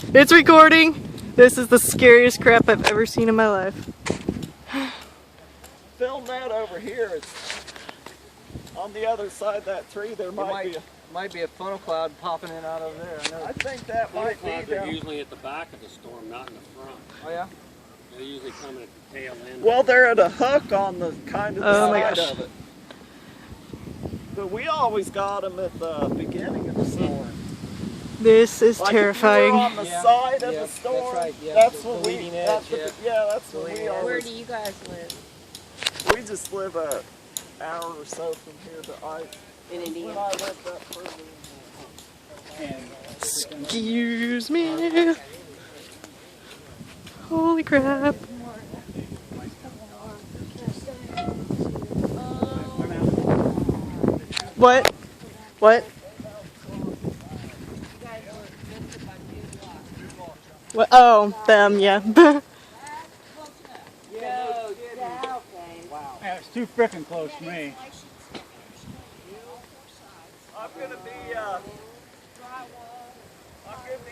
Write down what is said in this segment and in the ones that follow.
It's recording. This is the scariest crap I've ever seen in my life. Film that over here. It's on the other side of that tree. There might be a funnel cloud popping in out over there. I think that might be. They're usually at the back of the storm, not in the front. Oh yeah? They usually come at the tail end. Well, they're at a hook on the kind of the Oh my side gosh. of it. But we always got them at the beginning of the storm. This is Like terrifying. If you were on the side of Yeah, the storm. that's right, yeah. That's The when we. leading edge, That's yeah. that's when we always. Where do you guys live? We just live an hour or so from here. In When Indiana? I lived up further. Excuse me. Holy crap. What? What? What? Oh, them, yeah. Yeah, it's too frickin' close to me. I'm gonna be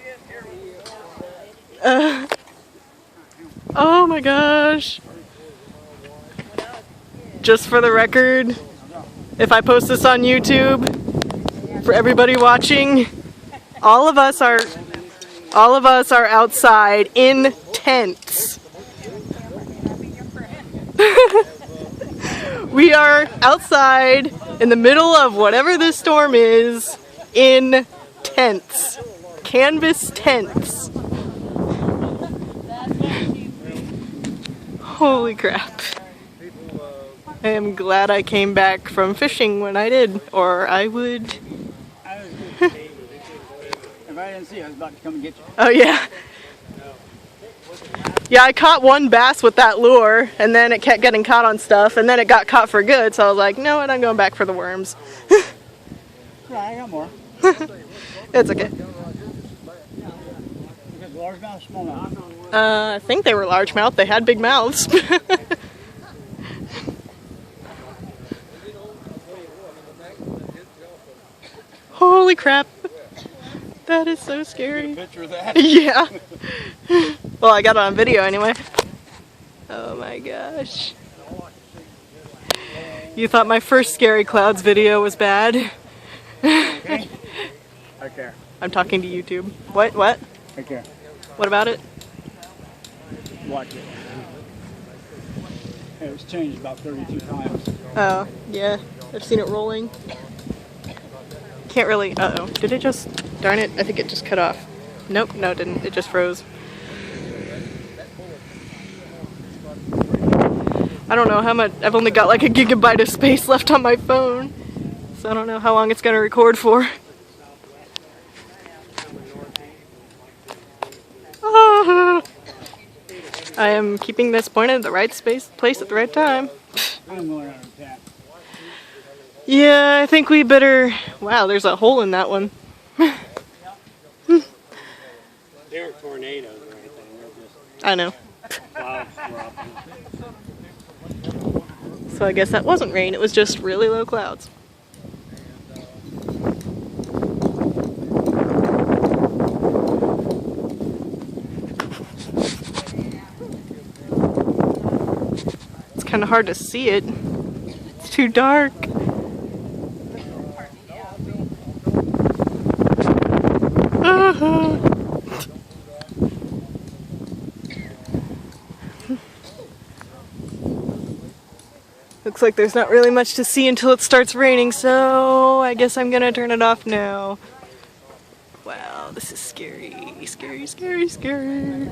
in here with Oh my gosh. Just for the record, if I post this on YouTube, for everybody watching, all of us are outside in tents. We are outside in the middle of whatever this storm is in tents. Canvas tents. Holy crap. I am glad I came back from fishing when I did, or I would... If I didn't see you, I was about to come and get you. Oh yeah. Yeah, I caught one bass with that lure, and then it kept getting caught on stuff, and then it got caught for good, so I was like, no, I'm going back for the worms. Yeah, I got more. It's okay. Because largemouth, smallmouth. I think they were largemouth. They had big mouths. Holy crap. That is so scary. picture of that. Yeah. Well, I got it on video anyway. Oh my gosh. You thought my first Scary Clouds video was bad? Okay? Right there. I'm talking to YouTube. What? What? Right there. What about it? Watch it. It was changed about 32 times. Oh, yeah. I've seen it rolling. Can't really... Uh-oh. Did it just... Darn it. I think it just cut off. Nope. No, it didn't. It just froze. I don't know how much... I've only got like a gigabyte of space left on my phone. So I don't know how long it's going to record for. Ah. I am keeping this pointed at the right place at the right time. I'm going out of that. Yeah, I think we better... Wow, there's a hole in that one. They weren't tornadoes or anything. They're just I know. clouds dropping. So I guess that wasn't rain, it was just really low clouds. It's kind of hard to see it. It's too dark. Looks like there's not really much to see until it starts raining, so I guess I'm gonna turn it off now. Wow, this is scary, scary, scary, scary.